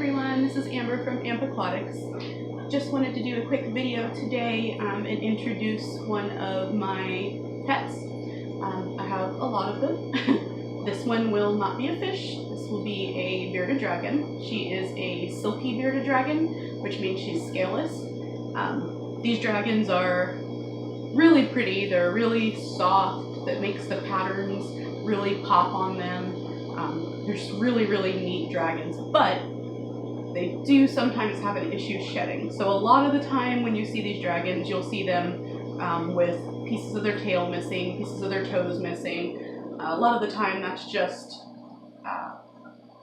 everyone, this is Amber from Aquatics. Just wanted to do a quick video today and introduce one of my pets. I have a lot of them. This one will not be a fish. This will be a bearded dragon. She is a silky bearded dragon, which means she's scaleless. These dragons are really pretty. They're really soft. That makes the patterns really pop on them. They're just really neat dragons, but they do sometimes have an issue shedding. So a lot of the time when you see these dragons, you'll see them with pieces of their tail missing, pieces of their toes missing. A lot of the time that's just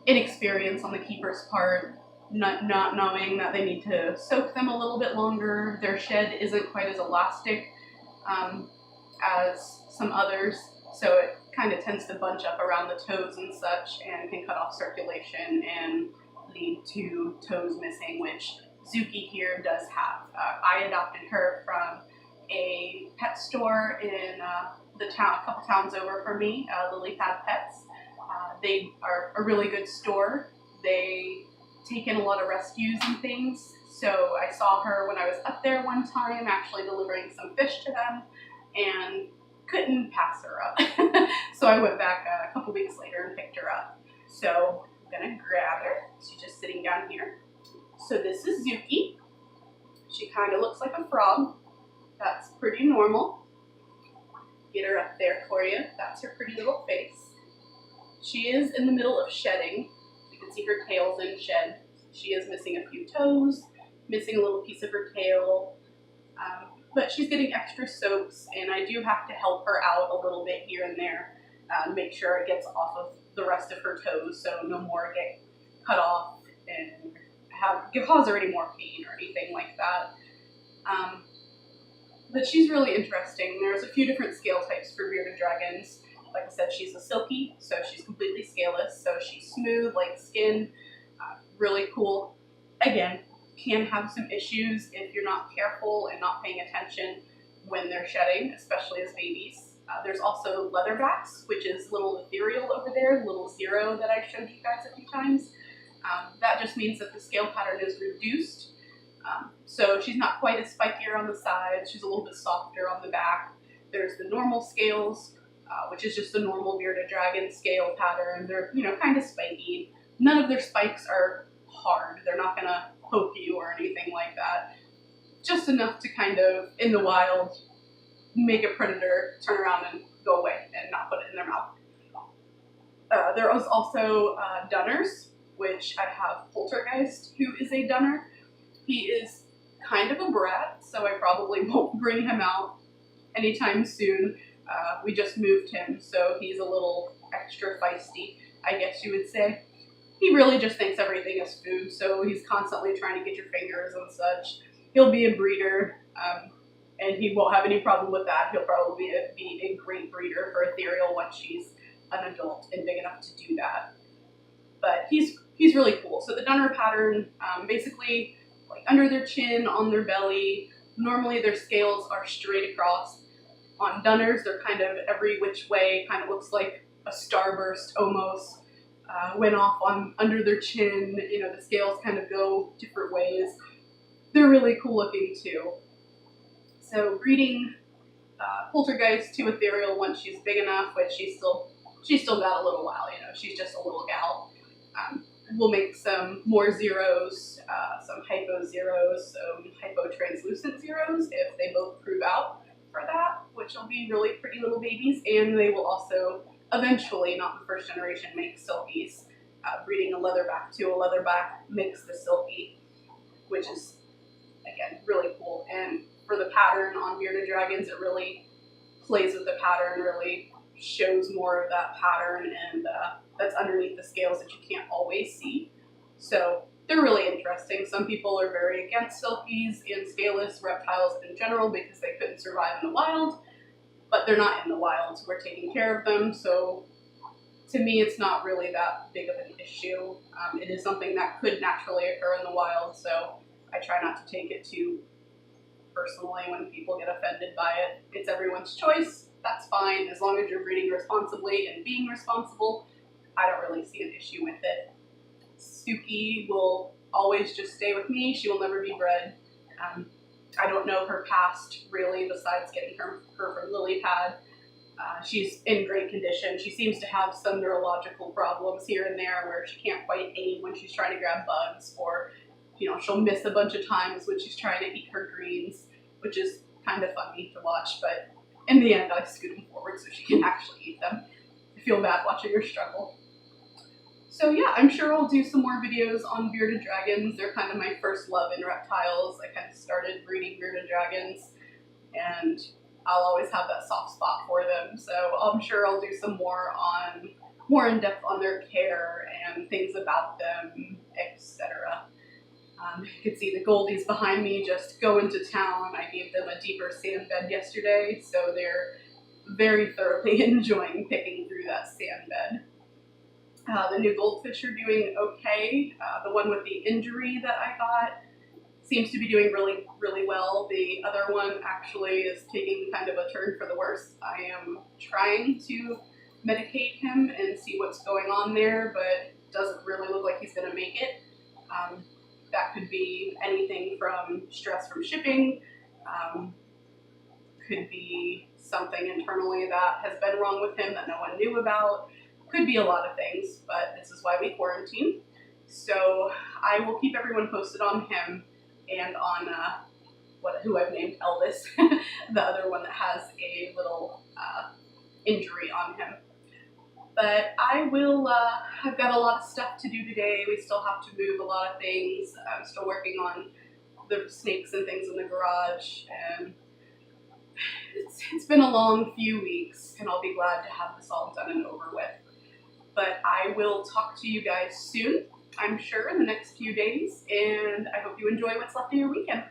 inexperience on the keeper's part, not knowing that they need to soak them a little bit longer. Their shed isn't quite as elastic as some others, so it kind of tends to bunch up around the toes and such and can cut off circulation and lead to toes missing, which Zookie here does have. I adopted her from a pet store in the town, a couple towns over from me, Lily Pad Pets. They are a really good store. They take in a lot of rescues and things, so I saw her when I was up there one time actually delivering some fish to them and couldn't pass her up. So I went back a couple weeks later and picked her up. So I'm gonna grab her. She's just sitting down here. So this is Zookie. She kind of looks like a frog. That's pretty normal. Get her up there for you. That's her pretty little face. She is in the middle of shedding. You can see her tail's in shed. She is missing a few toes, missing a little piece of her tail. But she's getting extra soaks, and I do have to help her out a little bit here and there, make sure it gets off of the rest of her toes so no more get cut off and cause her any more pain or anything like that. But she's really interesting. There's a few different scale types for bearded dragons. Like I said, she's a silky, so she's completely scaleless, so she's smooth like skin, really cool. Again, can have some issues if you're not careful and not paying attention when they're shedding, especially as babies. There's also leatherbacks, which is little ethereal over there, little zero that I showed you guys a few times. That just means that the scale pattern is reduced. So she's not quite as spikier on the sides, she's a little bit softer on the back. There's the normal scales, which is just the normal bearded dragon scale pattern. They're, kind of spiky. None of their spikes are hard. They're not gonna poke you or anything like that. Just enough to kind of, in the wild, make a predator turn around and go away and not put it in their mouth. There is also dunners, which I have Poltergeist, who is a dunner. He is kind of a brat, so I probably won't bring him out anytime soon. We just moved him, so he's a little extra feisty, I guess you would say. He really just thinks everything is food, so he's constantly trying to get your fingers and such. He'll be a breeder, and he won't have any problem with that. He'll probably be a great breeder for Ethereal once she's an adult and big enough to do that. But he's really cool. So the dunner pattern, basically, like under their chin, on their belly, normally their scales are straight across. On dunners, they're kind of every which way, kind of looks like a starburst almost. Went off on under their chin, the scales kind of go different ways. They're really cool looking too. So breeding Poltergeist to Ethereal once she's big enough, which she's still got a little while, she's just a little gal. We'll make some more zeros, some hypo zeros, some hypo translucent zeros if they both prove out for that, which will be really pretty little babies, and they will also eventually, not the first generation, make silkies. Breeding a leatherback to a leatherback makes the silky, which is, again, really cool. And for the pattern on bearded dragons, it really plays with the pattern, really shows more of that pattern, and that's underneath the scales that you can't always see. So they're really interesting. Some people are very against silkies and scaleless reptiles in general because they couldn't survive in the wild. But they're not in the wild, so we're taking care of them. So to me, it's not really that big of an issue. It is something that could naturally occur in the wild, so I try not to take it too personally when people get offended by it. It's everyone's choice. That's fine. As long as you're breeding responsibly and being responsible, I don't really see an issue with it. Zookie will always just stay with me. She will never be bred. I don't know her past really, besides getting her from lily pad. She's in great condition. She seems to have some neurological problems here and there where she can't quite aim when she's trying to grab bugs, or she'll miss a bunch of times when she's trying to eat her greens, which is kind of funny to watch, but in the end I scoot them forward so she can actually eat them. I feel bad watching her struggle. So yeah, I'm sure I'll do some more videos on bearded dragons. They're kind of my first love in reptiles. I kind of started breeding bearded dragons, and I'll always have that soft spot for them. So I'm sure I'll do some more in depth on their care and things about them, etc. You can see the goldies behind me just go into town. I gave them a deeper sand bed yesterday, so they're very thoroughly enjoying picking through that sand bed. The new goldfish are doing okay. The one with the injury that I got seems to be doing really, really well. The other one actually is taking kind of a turn for the worse. I am trying to medicate him and see what's going on there, but it doesn't really look like he's going to make it. That could be anything from stress from shipping, could be something internally that has been wrong with him that no one knew about. Could be a lot of things, but this is why we quarantine. So I will keep everyone posted on him and on who I've named Elvis, the other one that has a little injury on him. But I've got a lot of stuff to do today. We still have to move a lot of things. I'm still working on the snakes and things in the garage, and it's been a long few weeks, and I'll be glad to have this all done and over with. But I will talk to you guys soon, I'm sure, in the next few days, and I hope you enjoy what's left of your weekend.